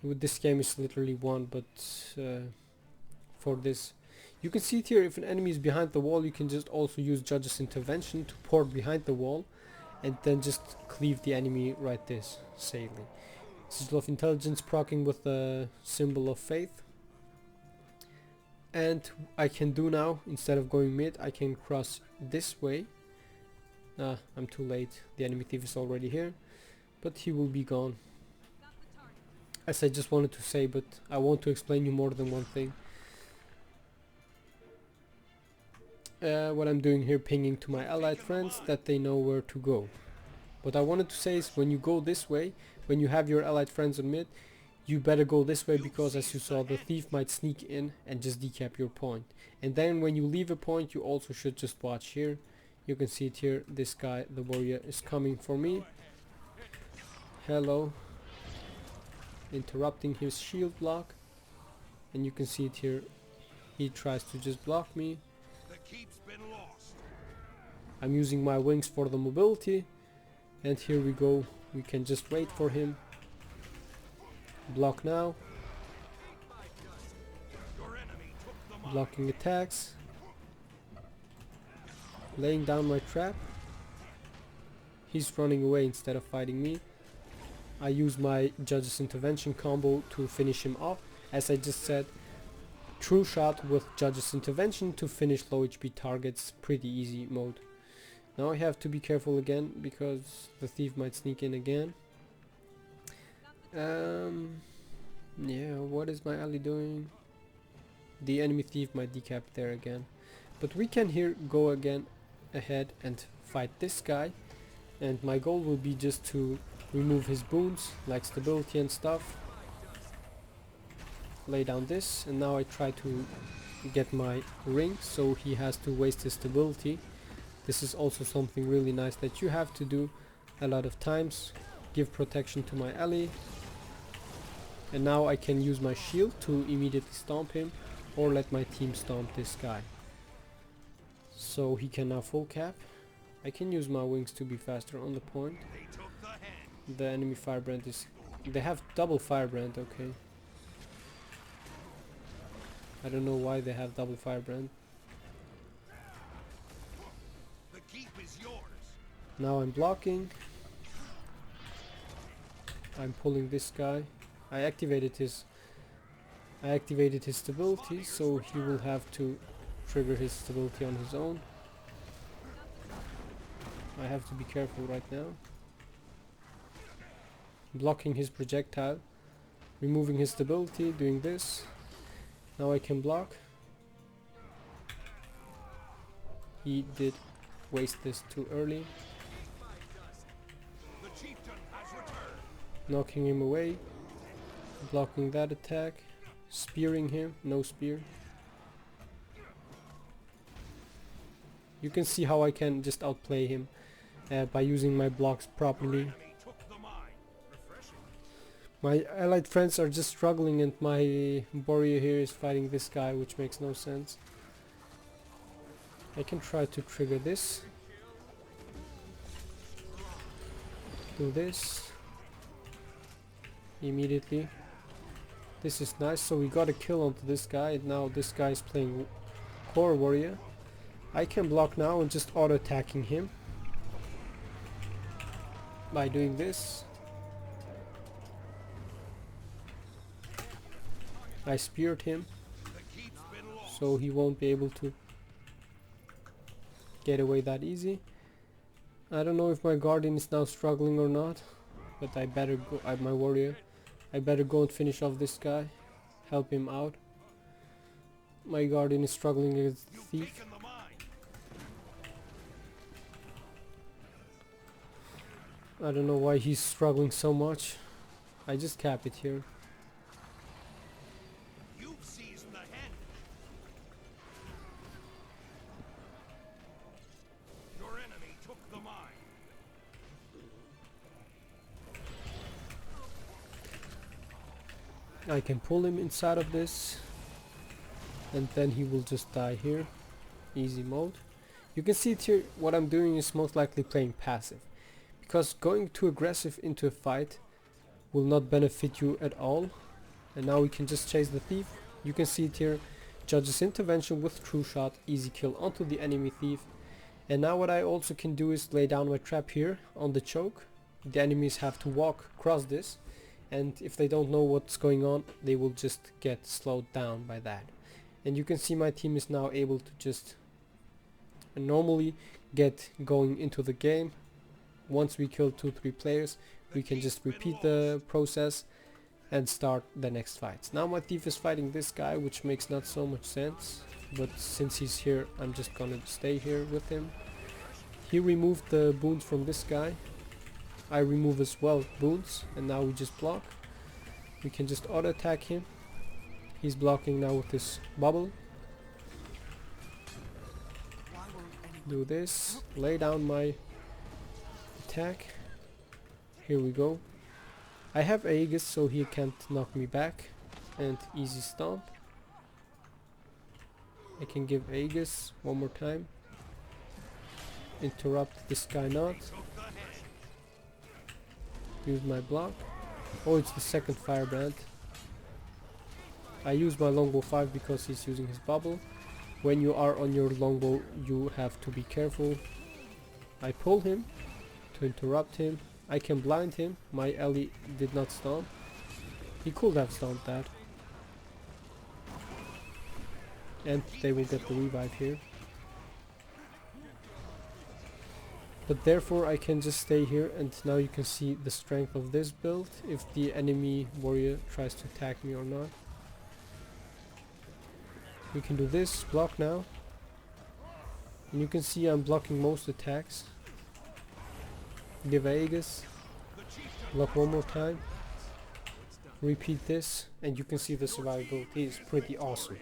With this game is literally won, but for this, you can see it here, if an enemy is behind the wall, you can just also use Judge's intervention to port behind the wall and then just cleave the enemy right this safely. Sigil of Intelligence proccing with the Symbol of Faith. And I can do now, instead of going mid, I can cross this way. I'm too late, the enemy thief is already here, but he will be gone. As I just wanted to say, but I want to explain you more than one thing. What I'm doing here, pinging to my allied friends that they know where to go. What I wanted to say is, when you go this way, when you have your allied friends on mid, you better go this way, because as you saw, the thief might sneak in and just decap your point. And then when you leave a point, you also should just watch here. You can see it here, this guy, the warrior, is coming for me. Hello. Interrupting his shield block. And you can see it here, he tries to just block me. I'm using my wings for the mobility, and here we go, we can just wait for him. Block now. Blocking attacks. Laying down my trap. He's running away instead of fighting me. I use my Judge's intervention combo to finish him off. As I just said, true shot with Judge's intervention to finish low HP targets, pretty easy mode. Now I have to be careful again, because the thief might sneak in again. Yeah, what is my ally doing? The enemy thief might decap there again. But we can here go again ahead and fight this guy. And my goal will be just to remove his boons, like stability and stuff. Lay down this, and now I try to get my ring, so he has to waste his stability. This is also something really nice that you have to do a lot of times. Give protection to my ally. And now I can use my shield to immediately stomp him, or let my team stomp this guy. So he can now full cap. I can use my wings to be faster on the point. The enemy firebrand is... They have double firebrand, okay. I don't know why they have double firebrand. Now I'm blocking. I'm pulling this guy. I activated his stability, so he will have to trigger his stability on his own. I have to be careful right now. Blocking his projectile, removing his stability, doing this. Now I can block. He did waste this too early. Knocking him away. Blocking that attack. Spearing him. No spear. You can see how I can just outplay him by using my blocks properly. My allied friends are just struggling, and my warrior here is fighting this guy, which makes no sense. I can try to trigger this. Do this. Immediately. This is nice, so we got a kill onto this guy, and now this guy is playing core warrior. I can block now and just auto attacking him by doing this. I speared him, so he won't be able to get away that easy. I don't know if my guardian is now struggling or not, but I better go, my warrior, I better go and finish off this guy, help him out. My guardian is struggling against the thief. I don't know why he's struggling so much. I just cap it here. You've seized the head. Your enemy took the mine. I can pull him inside of this, and then he will just die here. Easy mode. You can see it here. What I'm doing is most likely playing passive, because going too aggressive into a fight will not benefit you at all. And now we can just chase the thief. You can see it here. Judge's intervention with true shot, easy kill onto the enemy thief. And now what I also can do is lay down my trap here on the choke. The enemies have to walk across this, and if they don't know what's going on, they will just get slowed down by that. And you can see my team is now able to just normally get going into the game. Once we kill 2-3 players, we can just repeat the process and start the next fights. Now my thief is fighting this guy, which makes not so much sense, but since he's here, I'm just gonna stay here with him. He removed the boons from this guy. I remove as well boons, and now we just block. We can just auto attack him. He's blocking now with this bubble. Do this, lay down my attack. Here we go. I have Aegis, so he can't knock me back, and easy stomp. I can give Aegis one more time. Interrupt this guy not. Use my block. Oh, it's the second firebrand. I use my longbow 5 because he's using his bubble. When you are on your longbow, you have to be careful. I pull him to interrupt him. I can blind him. My ally did not stomp. He could have stomped that. And they will get the revive here. But therefore I can just stay here, and now you can see the strength of this build, if the enemy warrior tries to attack me or not. We can do this, block now. And you can see I'm blocking most attacks. Give Aegis. Block one more time. Repeat this, and you can see the survivability is pretty awesome.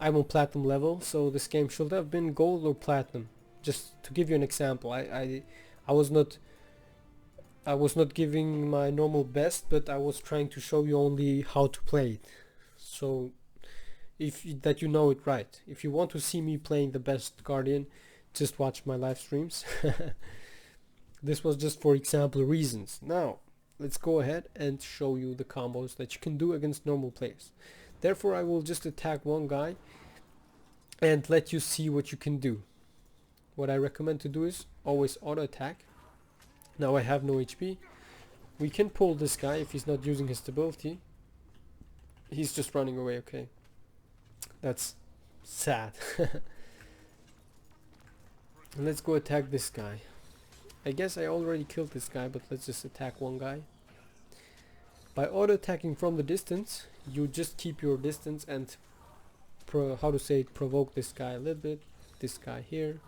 I'm on platinum level, so this game should have been gold or platinum. Just to give you an example, I was not giving my normal best, but I was trying to show you only how to play it. So that you know it right. If you want to see me playing the best Guardian, just watch my live streams. This was just for example reasons. Now let's go ahead and show you the combos that you can do against normal players. Therefore I will just attack one guy and let you see what you can do. What I recommend to do is always auto attack. Now I have no HP. We can pull this guy if he's not using his stability. He's just running away, okay. That's sad. And let's go attack this guy. I guess I already killed this guy, but let's just attack one guy. By auto attacking from the distance, you just keep your distance and provoke this guy a little bit. This guy here,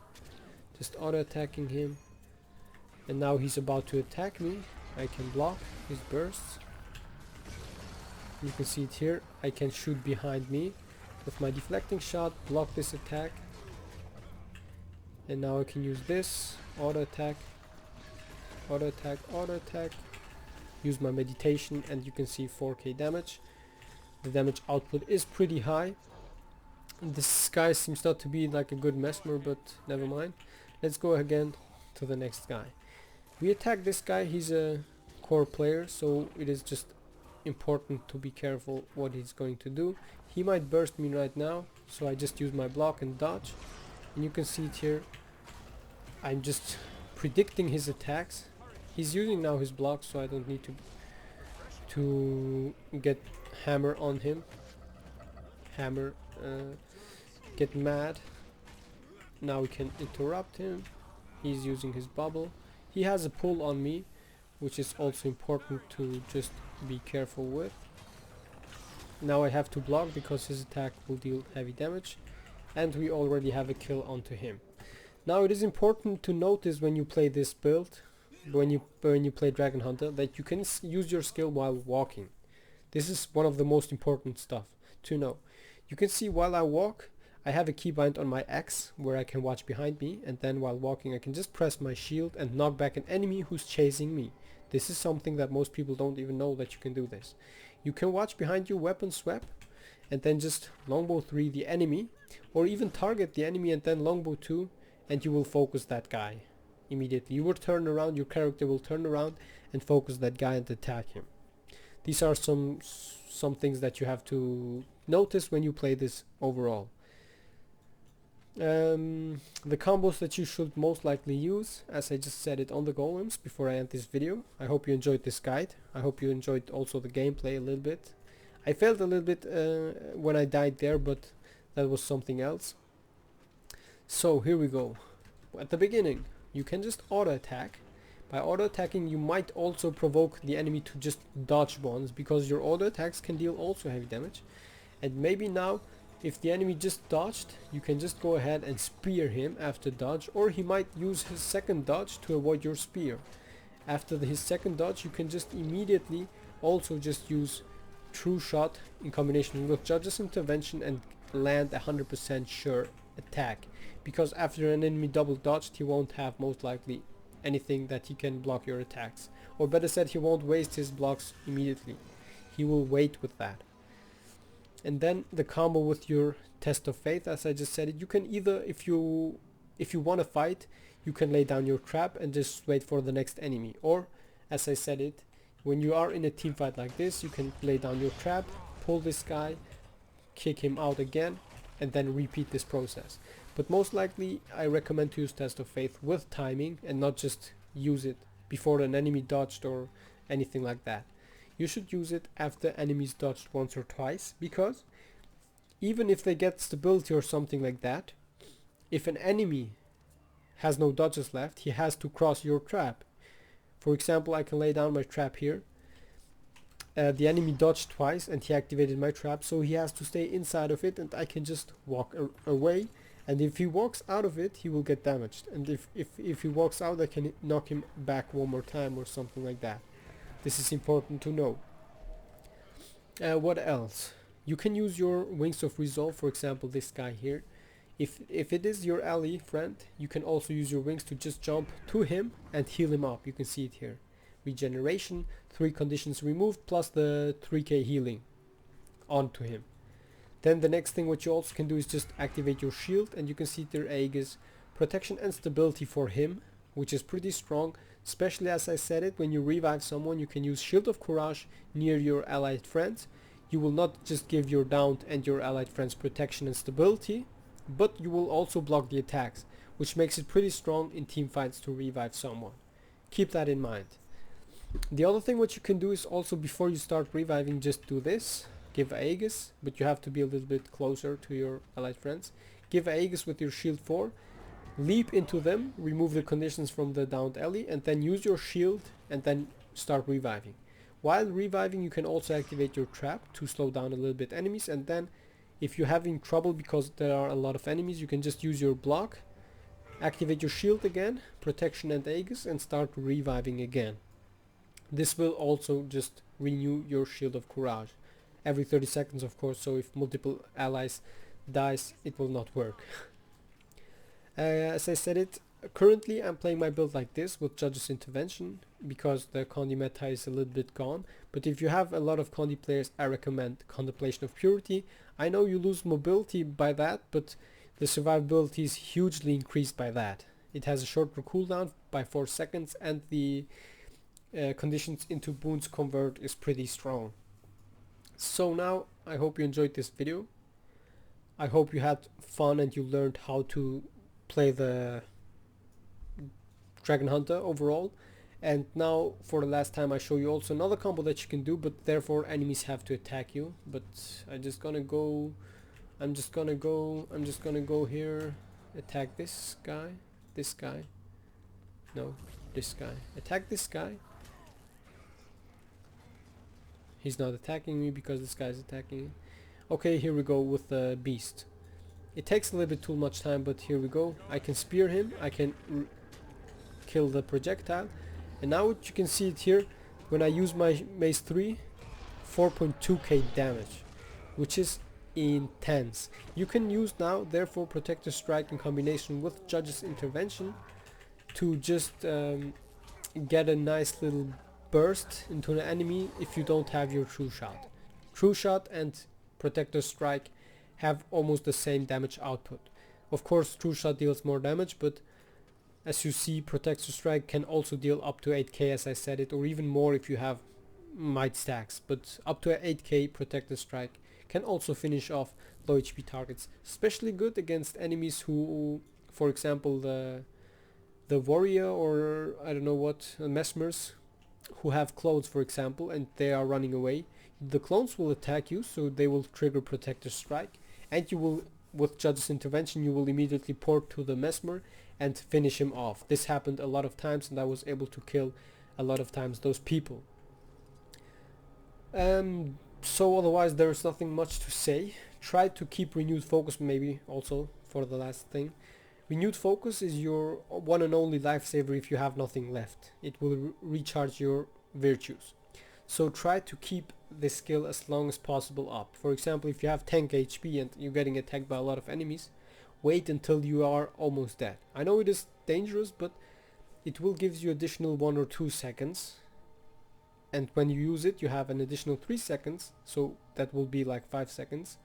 just auto attacking him. And now he's about to attack me. I can block his bursts. You can see it here. I can shoot behind me with my deflecting shot, block this attack. And now I can use this, auto attack, auto attack, auto attack. Use my meditation, and you can see 4k damage. The damage output is pretty high. This guy seems not to be like a good mesmer, but never mind. Let's go again to the next guy. We attack this guy. He's a core player, so it is just important to be careful what he's going to do. He might burst me right now, so I just use my block and dodge. And you can see it here. I'm just predicting his attacks. He's using now his block, so I don't need to get hammer on him. Hammer, get mad. Now we can interrupt him. He's using his bubble. He has a pull on me, which is also important to just be careful with. Now I have to block because his attack will deal heavy damage, and we already have a kill onto him. Now it is important to notice when you play this build, when you play Dragonhunter, that you can use your skill while walking. This is one of the most important stuff to know. You can see while I walk, I have a keybind on my X where I can watch behind me, and then while walking I can just press my shield and knock back an enemy who's chasing me. This is something that most people don't even know, that you can do this. You can watch behind you, weapon swap, and then just longbow 3 the enemy, or even target the enemy and then longbow 2, and you will focus that guy immediately. You will turn around, your character will turn around and focus that guy and attack him. These are some things that you have to notice when you play this overall. The combos that you should most likely use, as I just said it on the golems before I end this video. I hope you enjoyed this guide. I hope you enjoyed also the gameplay a little bit. I failed a little bit when I died there, but that was something else. So here we go. At the beginning you can just auto attack. By auto attacking you might also provoke the enemy to just dodge ones, because your auto attacks can deal also heavy damage. And maybe now, if the enemy just dodged, you can just go ahead and spear him after dodge, or he might use his second dodge to avoid your spear. After his second dodge you can just immediately also just use True Shot in combination with Judge's Intervention and land 100% sure attack, because after an enemy double dodged he won't have most likely anything that he can block your attacks, or better said, he won't waste his blocks immediately. He will wait with that. And then the combo with your Test of Faith, as I just said it, you can either, if you want to fight, you can lay down your trap and just wait for the next enemy, or as I said it, when you are in a team fight like this, you can lay down your trap, pull this guy, kick him out again, and then repeat this process. But most likely I recommend to use Test of Faith with timing and not just use it before an enemy dodged or anything like that. You should use it after enemies dodged once or twice, because even if they get stability or something like that, if an enemy has no dodges left, he has to cross your trap. For example, I can lay down my trap here. The enemy dodged twice and he activated my trap, so he has to stay inside of it, and I can just walk away, and if he walks out of it he will get damaged, and if he walks out I can knock him back one more time or something like that. This is important to know. What else? You can use your Wings of Resolve, for example this guy here. If it is your ally friend, you can also use your wings to just jump to him and heal him up. You can see it here. Regeneration, 3 conditions removed, plus the 3k healing onto him. Then the next thing what you also can do is just activate your shield, and you can see there Aegis, protection and stability for him, which is pretty strong. Especially as I said it, when you revive someone you can use Shield of Courage near your allied friends. You will not just give your downed and your allied friends protection and stability, but you will also block the attacks, which makes it pretty strong in team fights to revive someone. Keep that in mind. The other thing what you can do is also, before you start reviving, just do this. Give Aegis, but you have to be a little bit closer to your allied friends. Give Aegis with your shield 4. Leap into them, remove the conditions from the downed ally, and then use your shield and then start reviving. While reviving you can also activate your trap to slow down a little bit enemies, and then if you're having trouble because there are a lot of enemies, you can just use your block, activate your shield again, protection and Aegis, and start reviving again. This will also just renew your Shield of Courage every 30 seconds, of course, so if multiple allies dies it will not work. As I said it, currently I'm playing my build like this with Judge's Intervention because the Condi meta is a little bit gone, but if you have a lot of Condi players I recommend Contemplation of Purity. I know you lose mobility by that, but the survivability is hugely increased by that. It has a shorter cooldown by 4 seconds, and the conditions into boons convert is pretty strong. So now I hope you enjoyed this video. I hope you had fun and you learned how to play the Dragonhunter overall, And now for the last time I show you also another combo that you can do, but therefore enemies have to attack you. But I'm just gonna go here, attack this guy, no, this guy, attack this guy. He's not attacking me because this guy's attacking me. Okay, here we go with the beast. It takes a little bit too much time, but here we go. I can spear him, I can kill the projectile, and now you can see it here when I use my mace 3, 4.2k damage, which is intense. You can use now therefore Protector Strike in combination with Judge's Intervention to just get a nice little burst into the enemy if you don't have your True Shot. True Shot and Protector Strike have almost the same damage output. Of course True Shot deals more damage, but as you see, Protector Strike can also deal up to 8k as I said it, or even more if you have might stacks, but up to 8k Protector Strike can also finish off low HP targets. Especially good against enemies who, for example, the warrior, or I don't know what, mesmers, who have clones for example, and they are running away. The clones will attack you, so they will trigger Protector Strike, and you will, with Judge's Intervention, you will immediately port to the mesmer and finish him off. This happened a lot of times, and I was able to kill a lot of times those people. So otherwise there's nothing much to say. Try to keep renewed focus, maybe also for the last thing. Renewed focus is your one and only lifesaver if you have nothing left. It will recharge your virtues. So try to keep this skill as long as possible up. For example, if you have 10 HP and you're getting attacked by a lot of enemies, wait until you are almost dead. I know it is dangerous, but it will give you additional 1 or 2 seconds. And when you use it, you have an additional 3 seconds, so that will be like 5 seconds.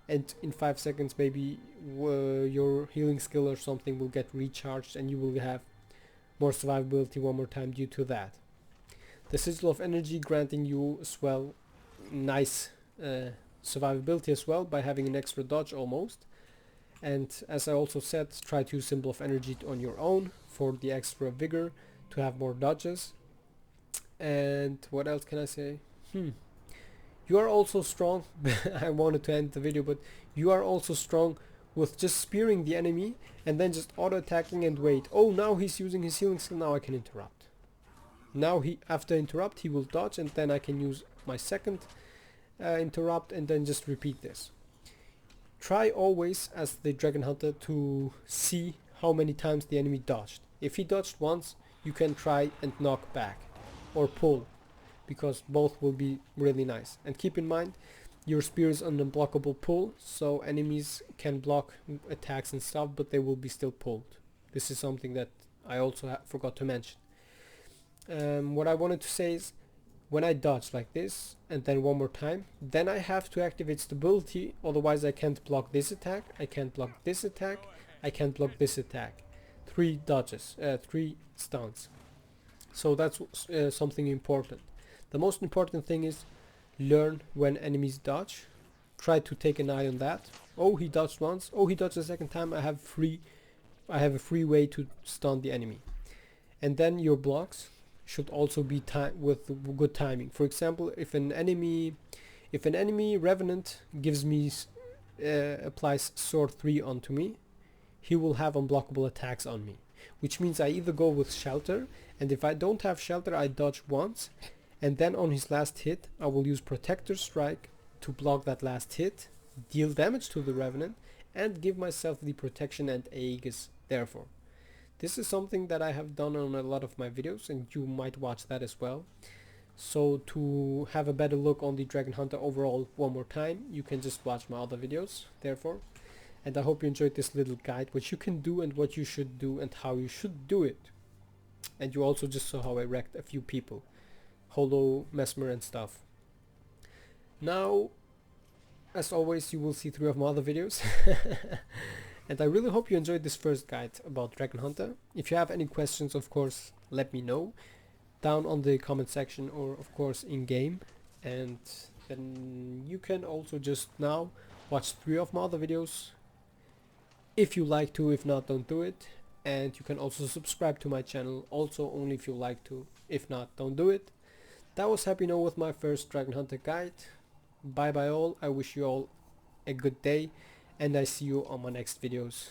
And in 5 seconds maybe your healing skill or something will get recharged, and you will have more survivability one more time due to that. The Sigil of Energy granting you as well nice survivability as well by having an extra dodge almost. And as I also said, try to use Symbol of Energy on your own for the extra vigor to have more dodges. And what else can I say? You are also strong. I wanted to end the video, but you are also strong with just spearing the enemy and then just auto attacking and wait. Oh, now he's using his healing skill, now I can interrupt. Now after interrupt he will dodge, and then I can use my second interrupt and then just repeat this. Try always as the Dragonhunter to see how many times the enemy dodged. If he dodged once, you can try and knock back or pull, because both will be really nice. And keep in mind, your spear is an unblockable pull, so enemies can block attacks and stuff, but they will be still pulled. This is something that I also forgot to mention. What I wanted to say is, when I dodge like this and then one more time, then I have to activate stability, otherwise I can't block this attack, I can't block this attack, I can't block this attack. 3 dodges, 3 stuns. So that's something important. The most important thing is learn when enemies dodge. Try to take an eye on that. Oh, he dodged once. Oh, he dodged a second time. I have a free way to stun the enemy. And then your blocks should also be with good timing. For example, if an enemy revenant gives me applies sword 3 onto me, he will have unblockable attacks on me, which means I either go with shelter, and if I don't have shelter I dodge once, and then on his last hit I will use Protector Strike to block that last hit, deal damage to the revenant, and give myself the protection and Aegis therefore. This is something that I have done on a lot of my videos, and you might watch that as well. So to have a better look on the Dragonhunter overall one more time, you can just watch my other videos therefore. And I hope you enjoyed this little guide, what you can do and what you should do and how you should do it. And you also just saw how I wrecked a few people, Holo, Mesmer and stuff. Now, as always, you will see 3 of my other videos. And I really hope you enjoyed this first guide about Dragonhunter. If you have any questions, of course, let me know down on the comment section, or of course in game. And then you can also just now watch 3 of my other videos if you like to. If not, don't do it. And you can also subscribe to my channel, also only if you like to. If not, don't do it. That was HappyNo with my first Dragonhunter guide. Bye bye all, I wish you all a good day, and I see you on my next videos.